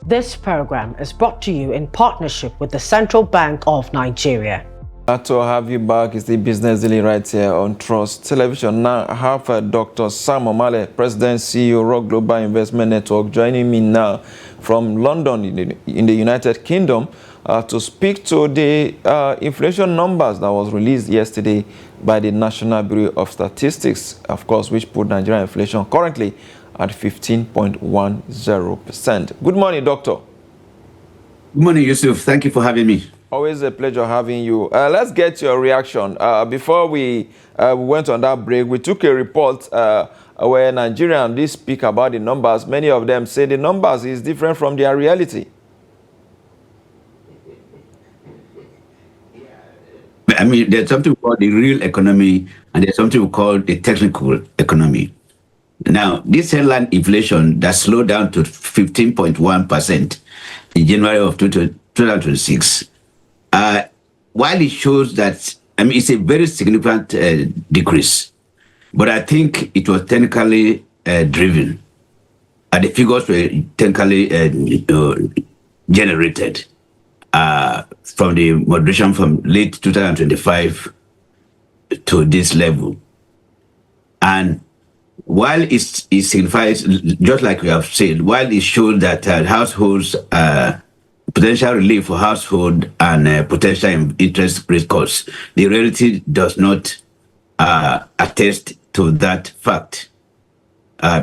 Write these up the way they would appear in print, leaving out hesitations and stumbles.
This program is brought to you in partnership with the Central Bank of Nigeria. Glad to have you back. It's the Business Daily right here on Trust Television. Now I have Dr. Sam Omale, President CEO, Rock Global Investment Network, joining me now from London in the United Kingdom to speak to the inflation numbers that was released yesterday by the National Bureau of Statistics, of course, which put Nigerian inflation currently at 15.10%. Good morning, Doctor. Good morning, Yusuf. Thank you for having me. Always a pleasure having you. Let's get your reaction. Before we went on that break, we took a report where Nigerians did speak about the numbers. Many of them say the numbers is different from their reality. I mean, there's something called the real economy, and there's something called the technical economy. Now, this headline inflation that slowed down to 15.1% in January of 2026, while it shows that, I mean, it's a very significant decrease, but I think it was technically driven. And the figures were technically generated from the moderation from late 2025 to this level. And while it signifies, just like we have said, while it shows that households, potential relief for household and potential interest rate cuts, the reality does not attest to that fact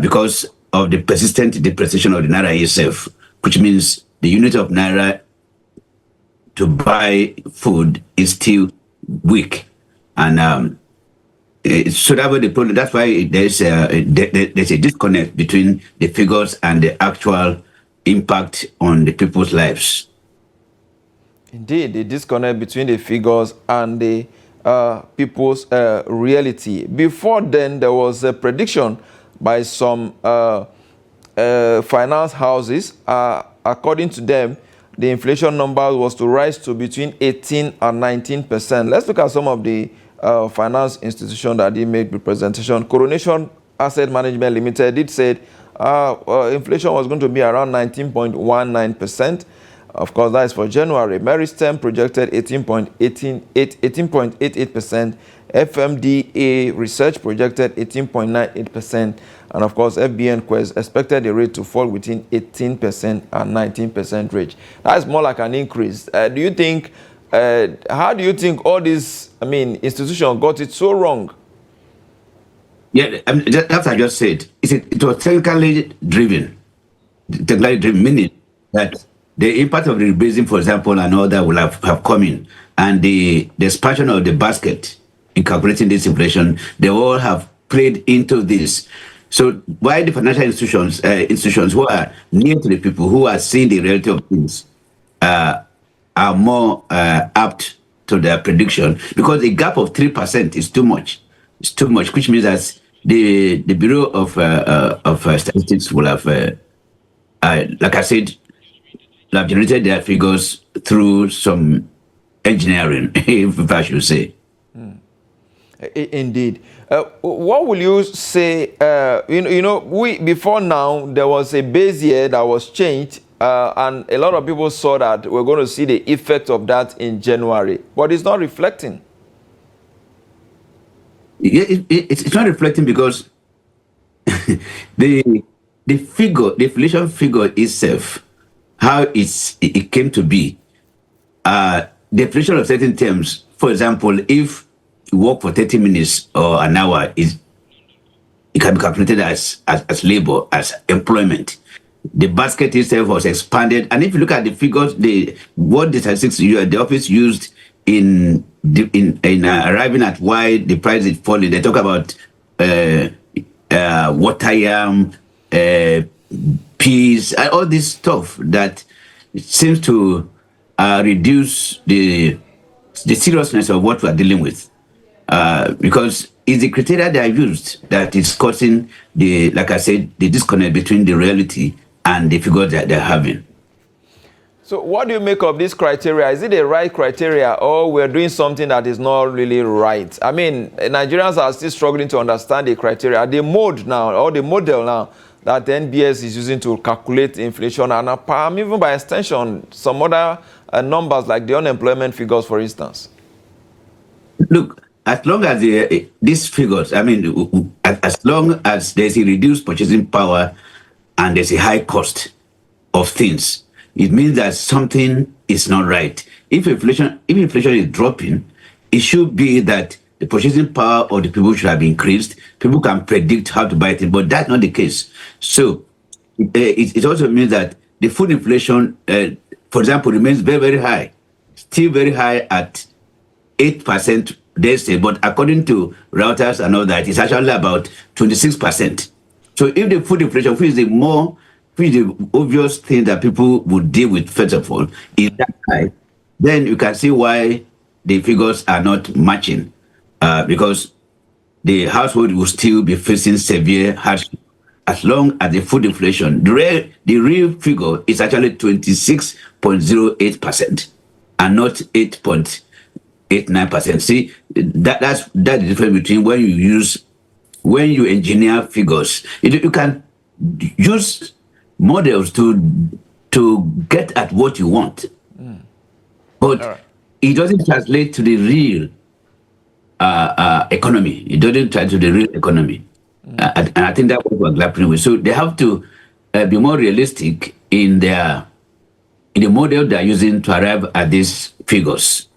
because of the persistent depreciation of the Naira itself, which means the unit of Naira to buy food is still weak. And so that was the problem. That's why there's a disconnect between the figures and the actual impact on the people's lives. Indeed, the disconnect between the figures and the people's reality. Before then, there was a prediction by some finance houses. According to them, the inflation number was to rise to between 18 and 19%. Let's look at some of the finance institutions that did make the presentation. Coronation Asset Management Limited did say inflation was going to be around 19.19%. Of course, that is for January. Meristem projected 18.88%. FMDA Research projected 18.98%. And of course, FBN Quest expected the rate to fall within 18% and 19% range. That's more like an increase. How do you think all these, institutions got it so wrong? Yeah, that's what I just said. It was technically driven. Meaning that the impact of the rebasing, for example, and all that will have come in. And the expansion of the basket in calculating this inflation, they all have played into this. So why the financial institutions who are near to the people, who are seeing the reality of things, are more apt to their prediction, because a gap of 3% is too much. It's too much, which means that the Bureau of Statistics will have, like I said, have generated their figures through some engineering, if I should say. Indeed. What will you say? Before now, there was a base year that was changed, and a lot of people saw that we're going to see the effect of that in January, but it's not reflecting. Yeah, it's not reflecting because the inflation figure itself, how it came to be, the inflation of certain terms. For example, if you work for 30 minutes or an hour, it can be calculated as labor, as employment. The basket itself was expanded, and if you look at the figures, what the statistics the office used in arriving at why the price is falling, they talk about water yam, peas, all this stuff that seems to reduce the seriousness of what we are dealing with, because it's the criteria they are used that is causing like I said, the disconnect between the reality and the figures that they're having. So what do you make of this criteria? Is it the right criteria, or we're doing something that is not really right? I mean, Nigerians are still struggling to understand the criteria. The mode now, or the model now that the NBS is using to calculate inflation, and even by extension, some other numbers like the unemployment figures, for instance? Look, as long as these figures, I mean, as long as there's a reduced purchasing power and there's a high cost of things, it means that something is not right. If inflation is dropping, it should be that the purchasing power of the people should have increased. People can predict how to buy things, but that's not the case. So it also means that the food inflation, for example, remains very, very high, still very high at 8%, they say, but according to Reuters and all that, it's actually about 26%. So if the food inflation, which is the obvious thing that people would deal with, first of all, is that high, then you can see why the figures are not matching, because the household will still be facing severe hardship as long as the food inflation, the real figure is actually 26.08% and not 8.89%. See, that's the difference between when you engineer figures. You can use models to get at what you want, but it doesn't translate to the real economy. It doesn't translate to the real economy. And I think that's what we're grappling with. So they have to be more realistic in the model they're using to arrive at these figures.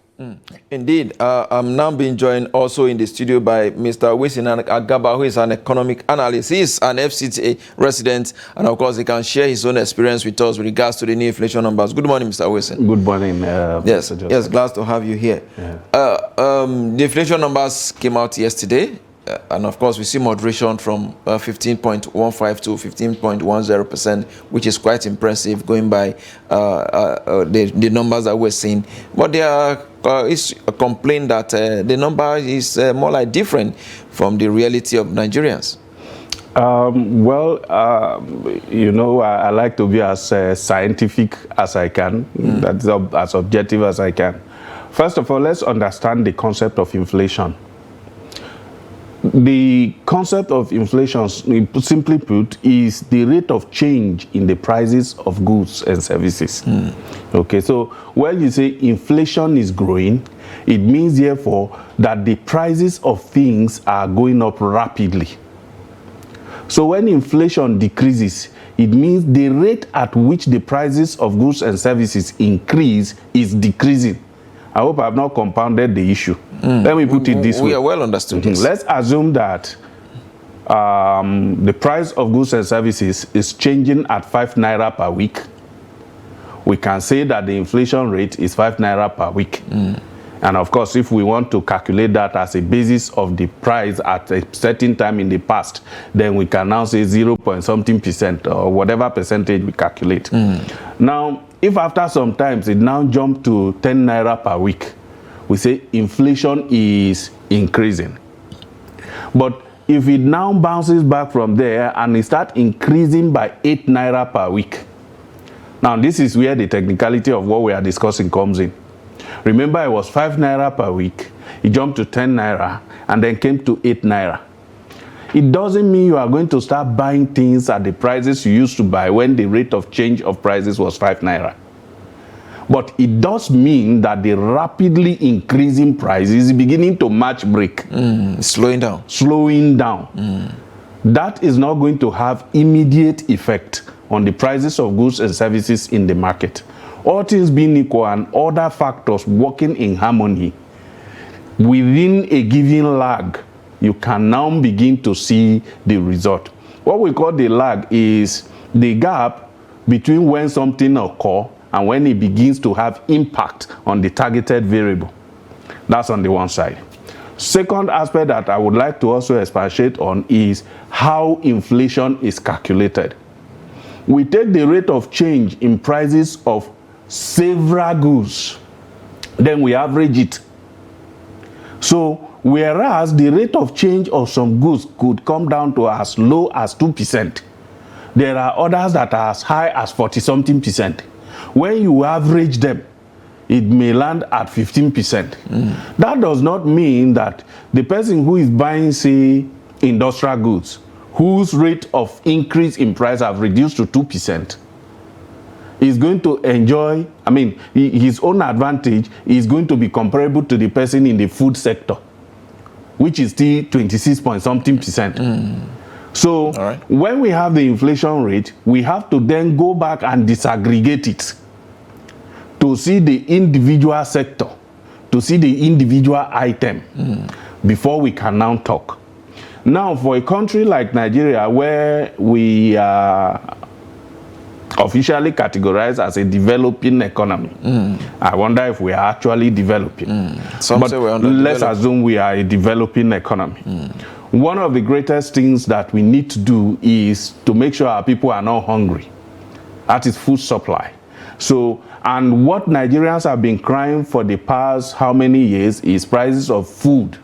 Indeed. I'm now being joined also in the studio by Mr. Agaba, who is an economic analyst. He is an FCTA resident, and of course, he can share his own experience with us with regards to the new inflation numbers. Good morning, Mr. Wilson. Good morning. Yes, glad to have you here. Yeah. The inflation numbers came out yesterday. And of course, we see moderation from 15.15 to 15.10%, which is quite impressive going by the numbers that we're seeing. But there is a complaint that the number is more like different from the reality of Nigerians. You know, I like to be as scientific as I can, that's as objective as I can. First of all, let's understand the concept of inflation. The concept of inflation, simply put, is the rate of change in the prices of goods and services. Okay, so when you say inflation is growing, it means therefore that the prices of things are going up rapidly. So when inflation decreases, it means the rate at which the prices of goods and services increase is decreasing. I hope I have not compounded the issue. Let me put it this way. We are well understood. Let's assume that the price of goods and services is changing at 5 naira per week. We can say that the inflation rate is 5 naira per week. And of course, if we want to calculate that as a basis of the price at a certain time in the past, then we can now say 0.something% or whatever percentage we calculate. Now, if after some time it now jumped to 10 naira per week, we say inflation is increasing. But if it now bounces back from there and it starts increasing by 8 naira per week, now this is where the technicality of what we are discussing comes in. Remember, it was 5 naira per week, it jumped to 10 naira and then came to 8 naira. It doesn't mean you are going to start buying things at the prices you used to buy when the rate of change of prices was 5 naira. But it does mean that the rapidly increasing price is beginning to match break. Slowing down. Slowing down. That is not going to have immediate effect on the prices of goods and services in the market. All things being equal and other factors working in harmony, within a given lag, you can now begin to see the result. What we call the lag is the gap between when something occurs and when it begins to have impact on the targeted variable. That's on the one side. Second aspect that I would like to also expatiate on is how inflation is calculated. We take the rate of change in prices of several goods, then we average it. So, whereas the rate of change of some goods could come down to as low as 2%, there are others that are as high as 40-something%. When you average them, it may land at 15%. That does not mean that the person who is buying, say, industrial goods whose rate of increase in price have reduced to 2%, is going to enjoy, I mean, his own advantage is going to be comparable to the person in the food sector, which is still 26 point something percent. So when we have the inflation rate, we have to then go back and disaggregate it to see the individual sector, to see the individual item before we can now talk. Now, for a country like Nigeria, where we are officially categorized as a developing economy, I wonder if we are actually developing. But let's assume we are a developing economy. One of the greatest things that we need to do is to make sure our people are not hungry. That is food supply. So, and what Nigerians have been crying for the past how many years is prices of food.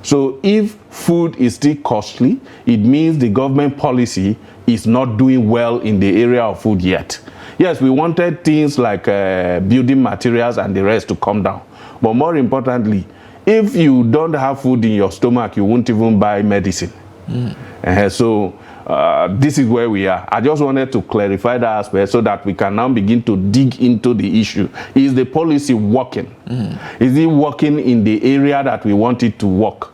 So if food is still costly, it means the government policy is not doing well in the area of food yet. Yes, we wanted things like building materials and the rest to come down. But more importantly, if you don't have food in your stomach, you won't even buy medicine. So this is where we are. I just wanted to clarify that aspect so that we can now begin to dig into the issue. Is the policy working? Is it working in the area that we want it to work?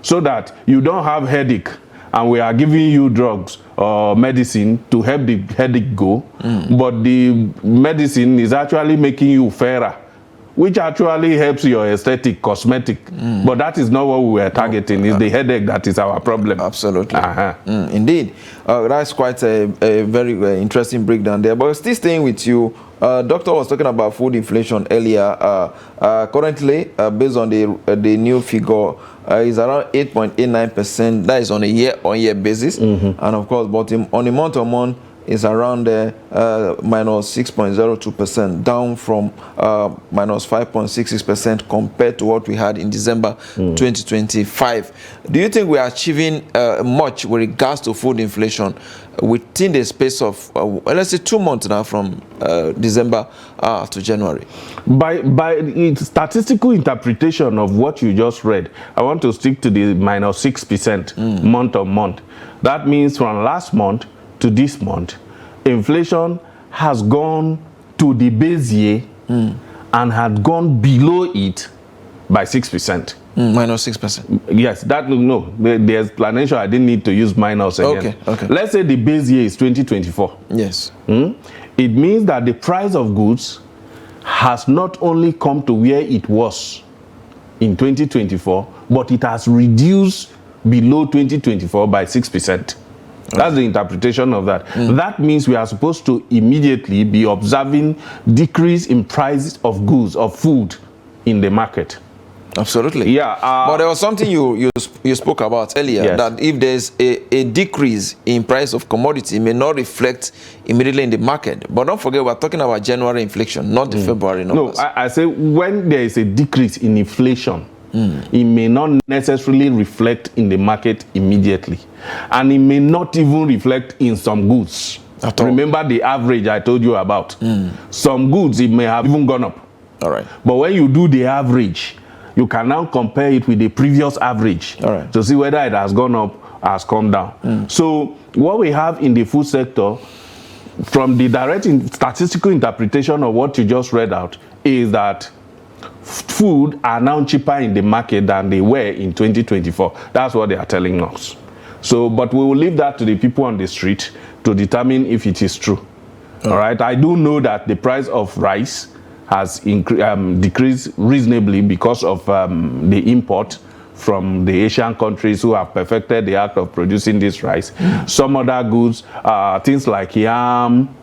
So that you don't have headache and we are giving you drugs or medicine to help the headache go, but the medicine is actually making you fairer, which actually helps your aesthetic, cosmetic. But that is not what we were targeting. It's the headache that is our problem. Absolutely. Indeed. That's quite a very interesting breakdown there. But still staying with you, Doctor was talking about food inflation earlier. Currently, based on the new figure, is around 8.89%. That is on a year-on-year basis. And of course, but on a month-on-month, is around minus 6.02%, down from minus 5.66% compared to what we had in December 2025. Do you think we are achieving much with regards to food inflation within the space of, let's say, 2 months now from December to January? By statistical interpretation of what you just read, I want to stick to the minus 6% month on month. That means from last month to this month, inflation has gone to the base year and had gone below it by 6%. Minus 6%. Yes, that no, the explanation I didn't need to use minus again. Okay. Let's say the base year is 2024. Yes. It means that the price of goods has not only come to where it was in 2024, but it has reduced below 2024 by 6%. That's the interpretation of that. That means we are supposed to immediately be observing decrease in prices of goods, of food in the market. Absolutely. Yeah. But there was something you spoke about earlier, that if there's a decrease in price of commodity, it may not reflect immediately in the market. But don't forget, we're talking about January inflation, not the February numbers. No, I say when there is a decrease in inflation, it may not necessarily reflect in the market immediately. And it may not even reflect in some goods. Remember the average I told you about. Some goods, it may have even gone up. All right. But when you do the average, you can now compare it with the previous average to see whether it has gone up or has come down. So what we have in the food sector, from the direct statistical interpretation of what you just read out, is that food are now cheaper in the market than they were in 2024. That's what they are telling us. So, but we will leave that to the people on the street to determine if it is true. All right. I do know that the price of rice has decreased reasonably because of the import from the Asian countries who have perfected the act of producing this rice. Some other goods, things like yam,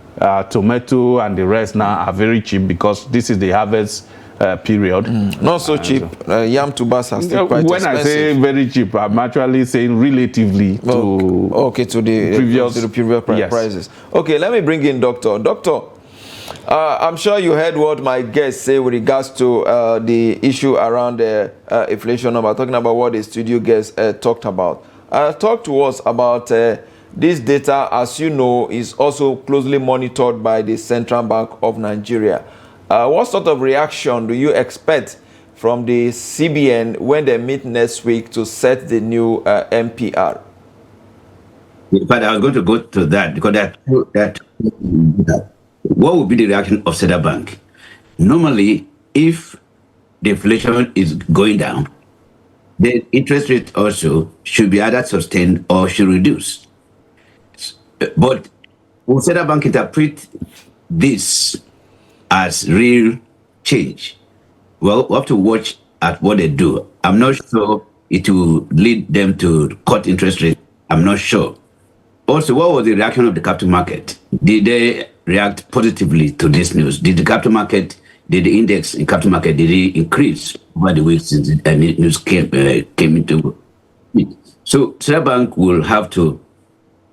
tomato, and the rest now are very cheap because this is the harvest period. Not so cheap. Yam tubers are still quite expensive. When I say very cheap, I'm actually saying relatively to the previous prices. Okay, let me bring in Doctor. Doctor, I'm sure you heard what my guests say with regards to the issue around the inflation number, talking about what the studio guests talked about. Talk to us about this data, as you know, is also closely monitored by the Central Bank of Nigeria. What sort of reaction do you expect from the CBN when they meet next week to set the new MPR? In fact, I was going to go to that because that what would be the reaction of Central Bank? Normally, if the inflation is going down, the interest rate also should be either sustained or should reduce. But will Central Bank interpret this as real change? Well, we have to watch at what they do. I'm not sure it will lead them to cut interest rate. I'm not sure. Also, what was the reaction of the capital market? Did they react positively to this news? Did the index in capital market, did it increase over the week since the news came into it? So Central Bank will have to,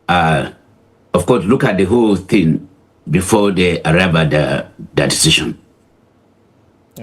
of course, look at the whole thing before they arrive at their decision.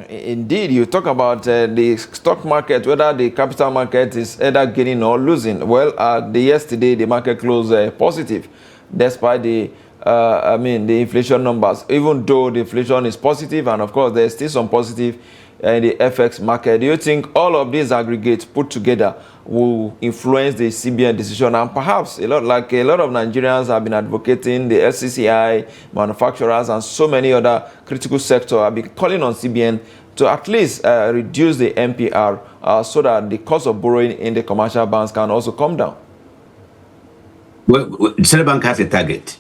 Indeed, you talk about the stock market, whether the capital market is either gaining or losing. Well, yesterday the market closed positive, despite the inflation numbers. Even though the inflation is positive, and of course there's still some positive in the FX market. Do you think all of these aggregates put together will influence the CBN decision? And perhaps a lot of Nigerians have been advocating, the FCCI, manufacturers, and so many other critical sectors have been calling on CBN to at least reduce the MPR so that the cost of borrowing in the commercial banks can also come down. Well, Central Bank has a target.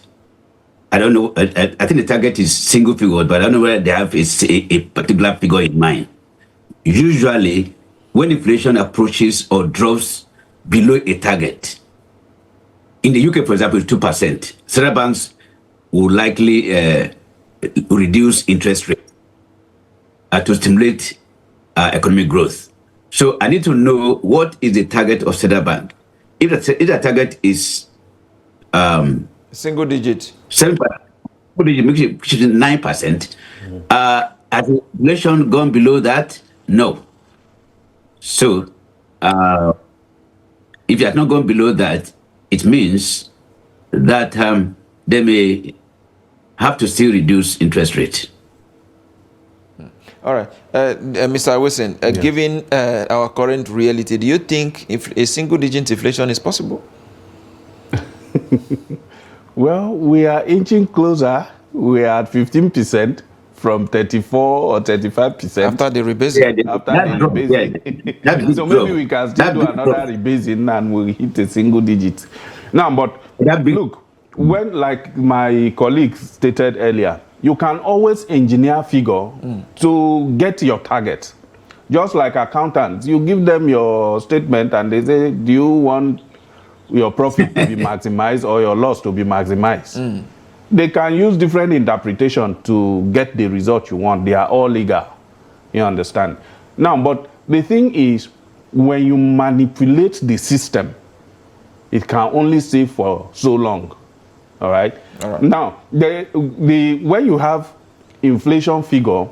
I don't know. I think the target is single figure, but I don't know whether they have a particular figure in mind. Usually, when inflation approaches or drops below a target, in the UK, for example, 2%, central banks will likely reduce interest rate to stimulate economic growth. So I need to know what is the target of central bank. If the target is single digit, 7%, makes it 9%. Has inflation gone below that? No. So, if it has not gone below that, it means that they may have to still reduce interest rate. All right. Mr. Wilson, Yes. Given our current reality, do you think if a single-digit inflation is possible? Well, we are inching closer. We are at 15% from 34 or 35%. After the rebasing. After the rebasing. So maybe we can still do another rebasing and we'll hit a single digit. Now, but look, when, like my colleague stated earlier, you can always engineer figure to get your target. Just like accountants, you give them your statement and they say, do you want your profit to be maximized or your loss to be maximized? They can use different interpretation to get the result you want. They are all legal. You understand? Now, but the thing is, when you manipulate the system, it can only stay for so long. All right? Now, when you have inflation figure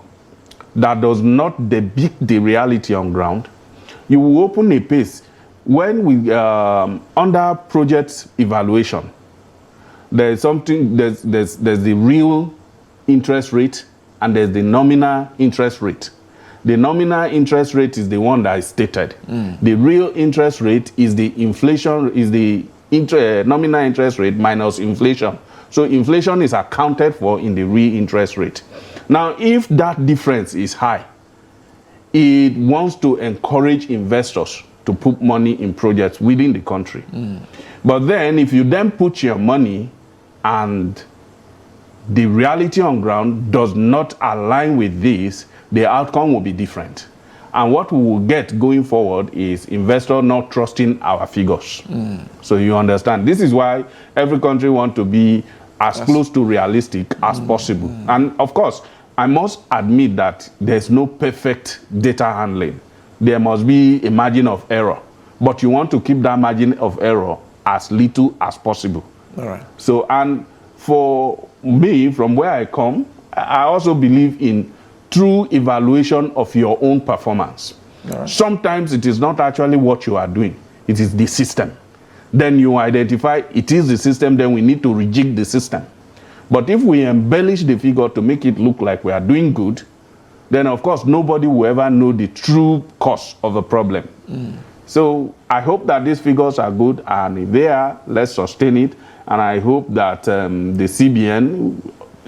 that does not depict the reality on ground, you will open a pace. When we under project evaluation, there's the real interest rate and there's the nominal interest rate. The nominal interest rate is the one that is stated. The real interest rate is the inflation, is the nominal interest rate minus inflation. So inflation is accounted for in the real interest rate. Now, if that difference is high, it wants to encourage investors to put money in projects within the country. But then if you then put your money and the reality on ground does not align with this, the outcome will be different. And what we will get going forward is investors not trusting our figures. So you understand. This is why every country wants to be as close to realistic as possible. And of course, I must admit that there's no perfect data handling. There must be a margin of error. But you want to keep that margin of error as little as possible. All right. So, and for me, from where I come, I also believe in true evaluation of your own performance. Right. Sometimes it is not actually what you are doing. It is the system. Then you identify it is the system, then we need to rejig the system. But if we embellish the figure to make it look like we are doing good, then of course nobody will ever know the true cause of the problem. So I hope that these figures are good, and if they are, let's sustain it. And I hope that the CBN,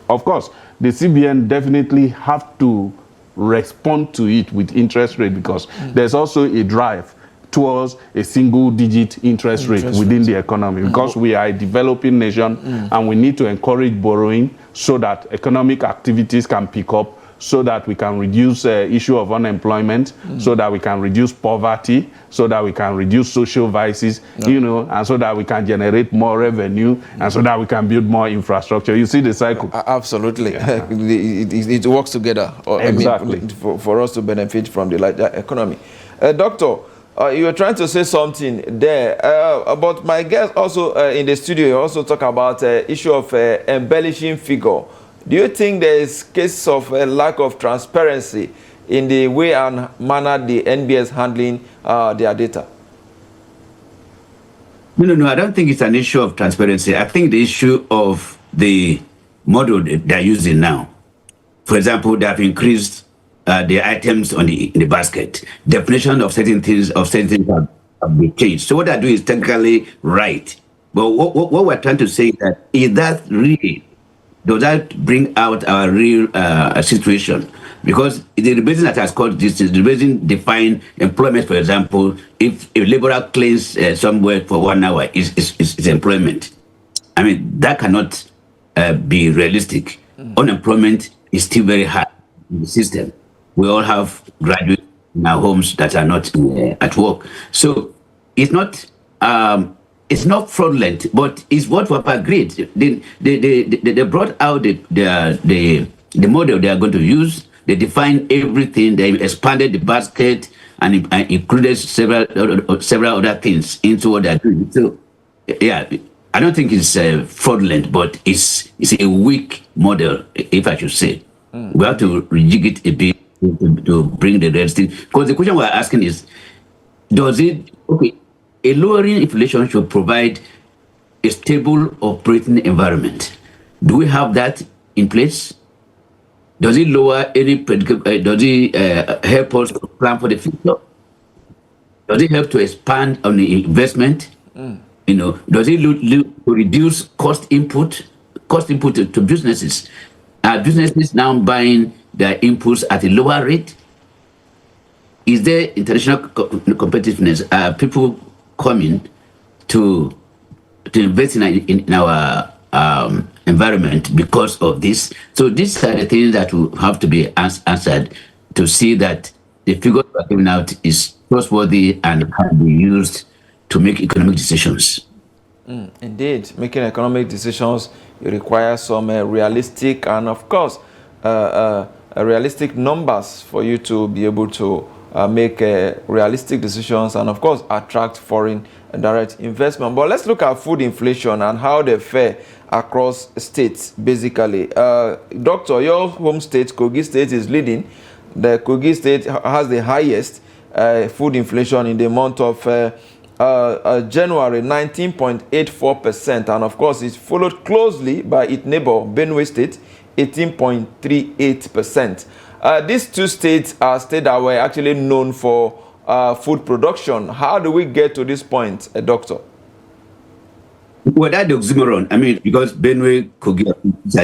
of course, the CBN definitely have to respond to it with interest rate, because there's also a drive towards a single-digit interest rate within the economy, because we are a developing nation and we need to encourage borrowing so that economic activities can pick up, so that we can reduce issue of unemployment, so that we can reduce poverty, so that we can reduce social vices, you know, and so that we can generate more revenue, and so that we can build more infrastructure. You see the cycle. Absolutely. It works together. Exactly. I mean, for us to benefit from the larger economy. Doctor, you were trying to say something there, but my guest also in the studio, you also talk about issue of embellishing figure. Do you think there is case of a lack of transparency in the way and manner the NBS handling their data? No, I don't think it's an issue of transparency. I think the issue of the model that they're using now. For example, they have increased the items in the basket. Definition of certain things have been changed. So what I do is technically right. But what we're trying to say is that really, does that bring out our real situation? Because the reason that has caused this is the reason define employment. For example, if a laborer claims somewhere for 1 hour is employment. I mean, that cannot be realistic. Unemployment is still very high in the system. We all have graduates in our homes that are not at work. So it's not fraudulent, but it's what we've agreed. They brought out the model they are going to use. They defined everything. They expanded the basket and included several other things into what they're doing. So, yeah, I don't think it's fraudulent, but it's a weak model, if I should say. We have to rejig it a bit to bring the rest in. Because the question we're asking is, a lowering inflation should provide a stable operating environment. Do we have that in place? Does it lower any does it help us to plan for the future? Does it help to expand on the investment? You know, does it reduce cost input to businesses? Are businesses now buying their inputs at a lower rate? Is there international competitiveness? Are people coming to invest in our environment because of this? So these are the things that will have to be answered to see that the figure we're giving out is trustworthy and can be used to make economic decisions. Indeed, making economic decisions, it requires some realistic and, of course, realistic numbers for you to be able to make realistic decisions and, of course, attract foreign direct investment. But let's look at food inflation and how they fare across states, basically. Doctor, your home state, Kogi State, is leading. The Kogi State has the highest food inflation in the month of January, 19.84%. And, of course, it's followed closely by its neighbor, Benue State, 18.38%. These two states are states that were actually known for food production. How do we get to this point, Doctor? Well, that's the oxymoron. I mean, because Benue, Kogi are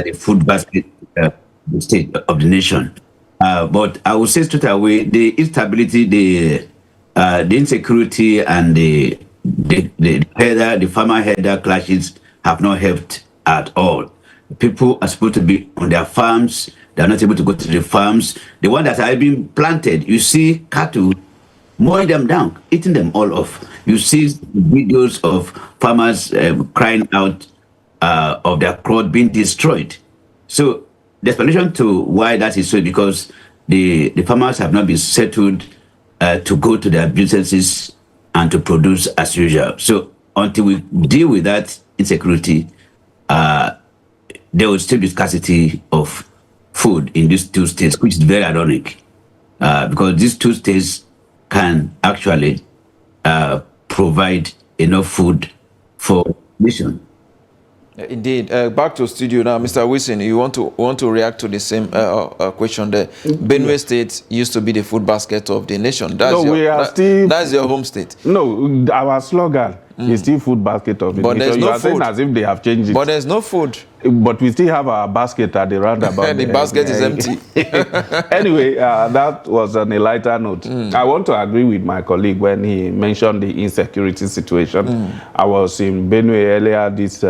the food basket the state of the nation. But I would say straight away, the instability, the insecurity, and the farmer-header clashes have not helped at all. People are supposed to be on their farms. They are not able to go to the farms. The one that have been planted, you see cattle mowing them down, eating them all off. You see videos of farmers crying out of their crop being destroyed. So the explanation to why that is so is because the farmers have not been settled to go to their businesses and to produce as usual. So until we deal with that insecurity, there will still be scarcity of food in these two states, which is very ironic, because these two states can actually provide enough food for nation. Indeed. Back to studio now, Mr. Wilson. You want to react to the same question there? Benue State used to be the food basket of the nation. That's that's your home state. No, our slogan is still food basket of the nation. There's no you are food. saying as if they have changed it. But there's no food. But we still have our basket at the roundabout. The basket is empty. Anyway, that was on a lighter note. I want to agree with my colleague when he mentioned the insecurity situation. I was in Benue earlier this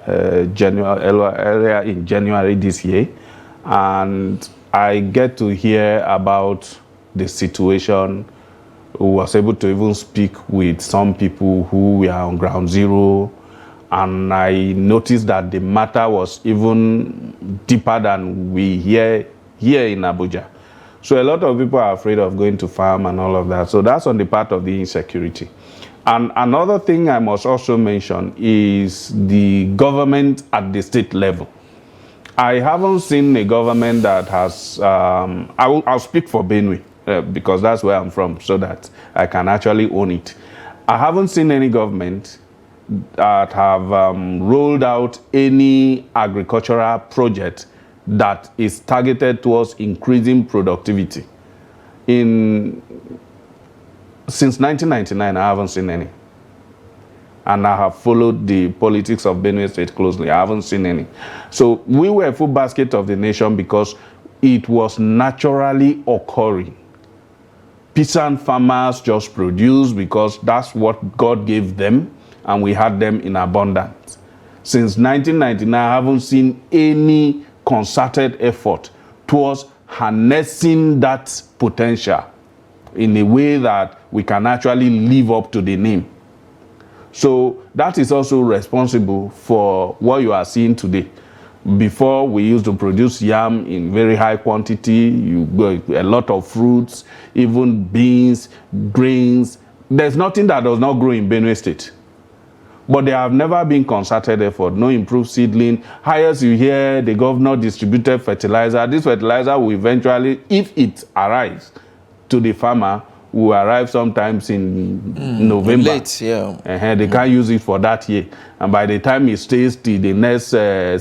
earlier in January this year, and I get to hear about the situation. I was able to even speak with some people who were on ground zero, and I noticed that the matter was even deeper than we hear here in Abuja. So a lot of people are afraid of going to farm and all of that. So that's on the part of the insecurity. And another thing I must also mention is the government at the state level. I haven't seen a government that has, I'll speak for Benue because that's where I'm from, so that I can actually own it. I haven't seen any government that have rolled out any agricultural project that is targeted towards increasing productivity. Since 1999, I haven't seen any. And I have followed the politics of Benue State closely. I haven't seen any. So we were a food basket of the nation because it was naturally occurring. Peasant farmers just produced because that's what God gave them, and we had them in abundance. Since 1999, I haven't seen any concerted effort towards harnessing that potential in a way that we can actually live up to the name. So that is also responsible for what you are seeing today. Before, we used to produce yam in very high quantity, a lot of fruits, even beans, grains. There's nothing that does not grow in Benue State. But there have never been concerted effort, no improved seedling. Highest you hear, the governor distributed fertilizer. This fertilizer will eventually, if it arrives to the farmer, will arrive sometimes in November. Late, yeah. They can't use it for that year. And by the time it stays till the next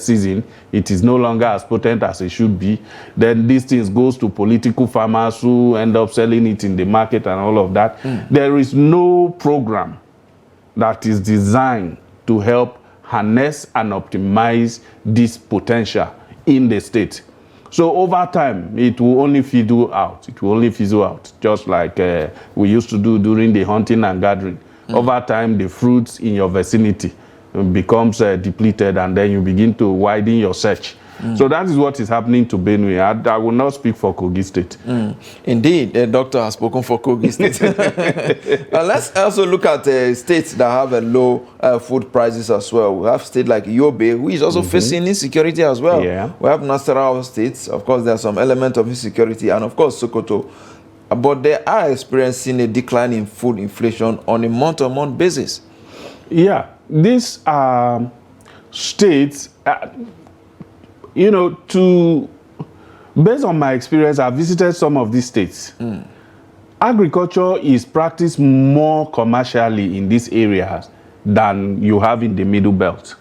season, it is no longer as potent as it should be. Then these things goes to political farmers who end up selling it in the market and all of that. There is no program that is designed to help harness and optimize this potential in the state. So over time, it will only fizzle out. It will only fizzle out, just like we used to do during the hunting and gathering. Over time, the fruits in your vicinity becomes depleted, and then you begin to widen your search. So that is what is happening to Benue. I will not speak for Kogi State. Indeed, the doctor has spoken for Kogi State. Let's also look at states that have low food prices as well. We have states like Yobe, who is also facing insecurity as well. Yeah. We have Nasarawa states. Of course, there are some element of insecurity, and of course, Sokoto. But they are experiencing a decline in food inflation on a month-on-month basis. Yeah, these states... based on my experience, I've visited some of these states. Agriculture is practiced more commercially in these areas than you have in the Middle Belt.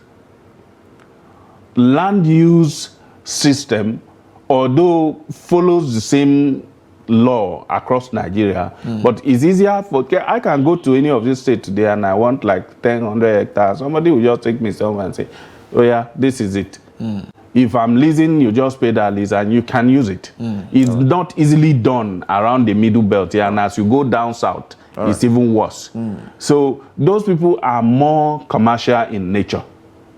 Land use system, although follows the same law across Nigeria, but it's easier I can go to any of these states today and I want like 100 hectares. Somebody will just take me somewhere and say, oh yeah, this is it. If I'm leasing, you just pay that lease and you can use it. It's not easily done around the Middle Belt here, and as you go down south, it's even worse. So those people are more commercial in nature.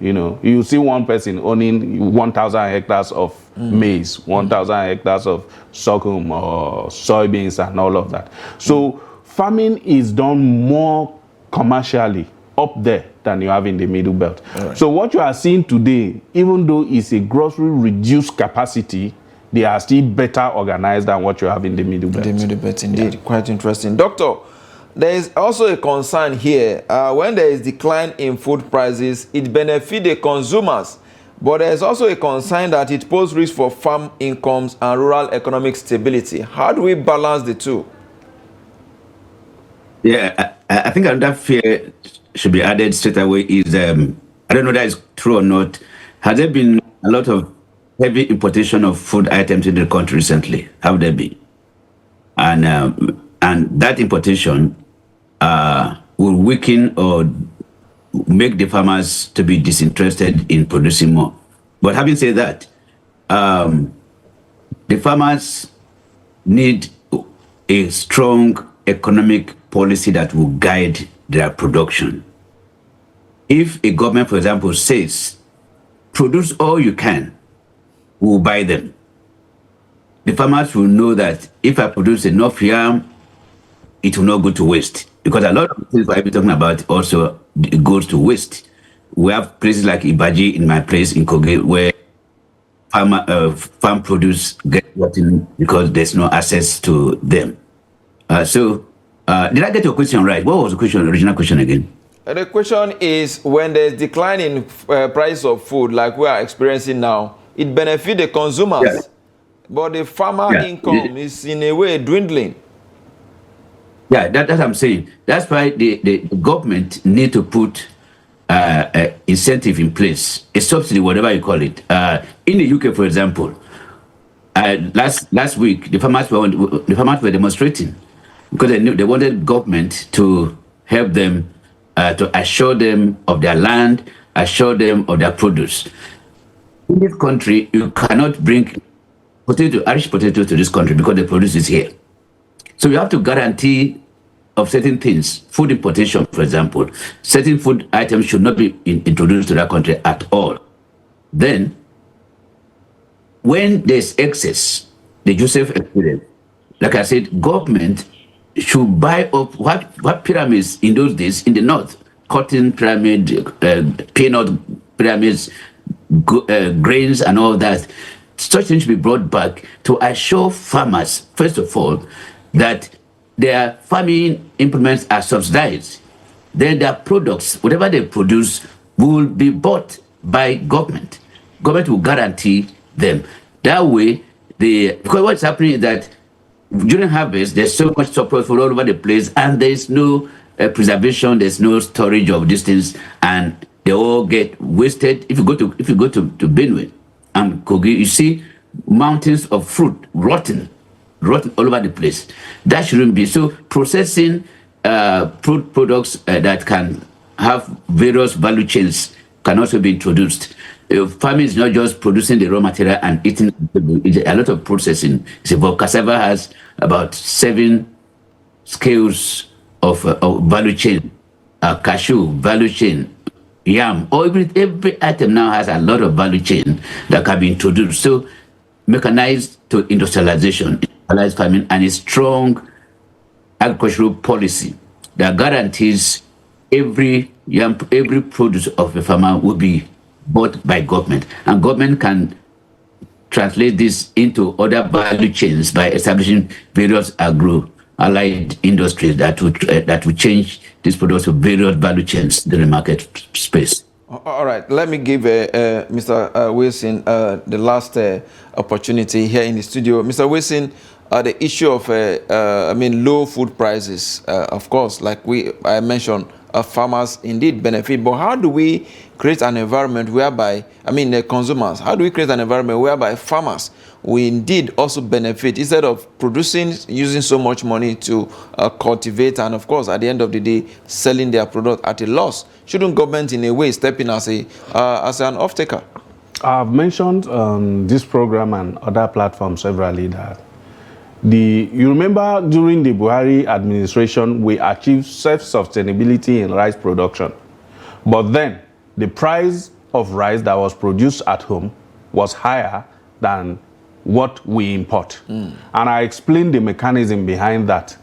You see one person owning 1,000 hectares of maize, 1,000 hectares of sorghum or soybeans and all of that. So farming is done more commercially up there than you have in the Middle Belt. Right. So what you are seeing today, even though it's a grossly reduced capacity, they are still better organized than what you have in the Middle Belt. The Middle Belt, indeed. Yeah. Quite interesting. Doctor, there is also a concern here. When there is decline in food prices, it benefits the consumers. But there is also a concern that it poses risk for farm incomes and rural economic stability. How do we balance the two? Yeah, I think another fear should be added straight away is I don't know that is true or not. Has there been a lot of heavy importation of food items in the country recently? Have there been? And that importation will weaken or make the farmers to be disinterested in producing more. But having said that, the farmers need a strong economic policy that will guide their production. If a government, for example, says, produce all you can, we'll buy them. The farmers will know that if I produce enough yam, it will not go to waste. Because a lot of things I've been talking about also goes to waste. We have places like Ibaji in my place in Kogi where farm produce get rotten because there's no access to them. Did I get your question right? What was the original question again? The question is, when there's decline in price of food like we are experiencing now, it benefits the consumers, Yeah. but the farmer income is in a way dwindling. Yeah, that's what I'm saying. That's why the government need to put incentive in place, a subsidy, whatever you call it. In the UK, for example, last week the farmers were demonstrating because they wanted government to help them, to assure them of their land, assure them of their produce. In this country, you cannot bring Irish potato to this country because the produce is here. So you have to guarantee of certain things, food importation, for example. Certain food items should not be introduced to that country at all. Then, when there's excess, the Yusuf experience, like I said, government should buy up what pyramids in those days in the north, cotton pyramid, peanut pyramids, grains and all that. Such things should be brought back to assure farmers, first of all, that their farming implements are subsidized. Then their products, whatever they produce, will be bought by government. Government will guarantee them. That way, because what's happening is that during harvest, there's so much surplus all over the place, and there's no preservation, there's no storage of these things, and they all get wasted. If you go to Benue and Kogi, you see mountains of fruit rotten all over the place. That shouldn't be. So processing food products that can have various value chains can also be introduced. Farming is not just producing the raw material and eating. It's a lot of processing. So cassava has about 7 scales of value chain. Cashew, value chain. Yam, every item now has a lot of value chain that can be introduced. So mechanized to industrialization, industrialized farming, and a strong agricultural policy that guarantees every produce of a farmer will be bought by government, and government can translate this into other value chains by establishing various allied industries that would change these products to various value chains in the market space. All right, let me give Mr. Wilson the last opportunity here in the studio. Mr. Wilson, the issue of low food prices, of course, like I mentioned, farmers indeed benefit, but how do we create an environment whereby, the consumers, how do we create an environment whereby farmers will indeed also benefit instead of producing, using so much money to cultivate, and of course, at the end of the day, selling their product at a loss? Shouldn't government in a way step in as an off-taker? I've mentioned on this program and other platforms severally that you remember during the Buhari administration, we achieved self-sustainability in rice production. But then the price of rice that was produced at home was higher than what we import. And I explained the mechanism behind that.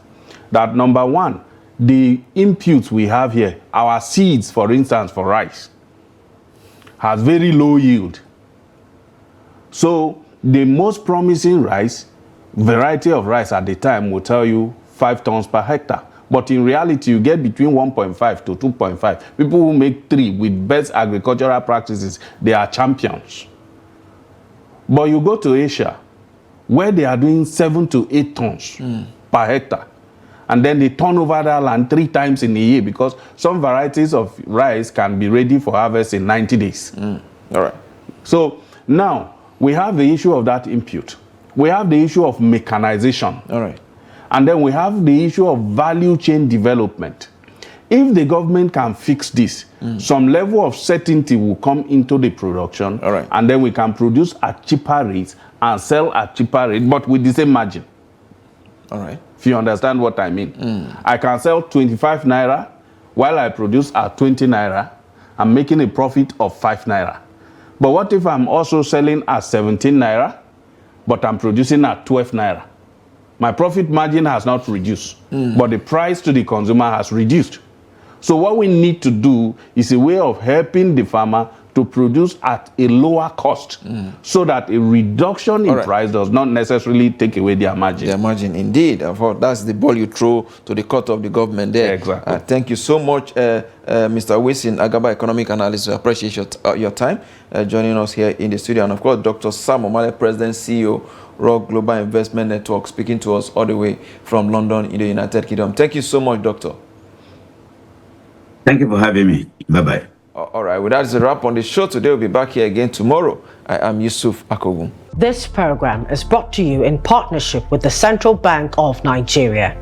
That number one, the inputs we have here, our seeds, for instance, for rice, has very low yield. So the most promising variety of rice at the time will tell you 5 tons per hectare. But in reality, you get between 1.5 to 2.5. People who make 3 with best agricultural practices, they are champions. But you go to Asia, where they are doing 7 to 8 tons per hectare, and then they turn over that land 3 times in a year, because some varieties of rice can be ready for harvest in 90 days. All right. So now we have the issue of that input. We have the issue of mechanization. All right. And then we have the issue of value chain development. If the government can fix this, some level of certainty will come into the production. All right. And then we can produce at cheaper rates and sell at cheaper rates, but with the same margin. All right. If you understand what I mean. I can sell 25 naira while I produce at 20 naira. I'm making a profit of 5 naira. But what if I'm also selling at 17 naira, but I'm producing at 12 naira? My profit margin has not reduced, but the price to the consumer has reduced. So what we need to do is a way of helping the farmer to produce at a lower cost, so that a reduction in price does not necessarily take away their margin. Their margin, indeed. That's the ball you throw to the court of the government there. Exactly. Thank you so much, Mr. Wilson, Agaba economic analyst. We appreciate your time joining us here in the studio. And of course, Dr. Sam Omale, President, CEO, Rock Global Investment Network, speaking to us all the way from London in the United Kingdom. Thank you so much, Doctor. Thank you for having me. Bye-bye. All right, well, that's a wrap on the show today. We'll be back here again tomorrow. I am Yusuf Akogu. This program is brought to you in partnership with the Central Bank of Nigeria.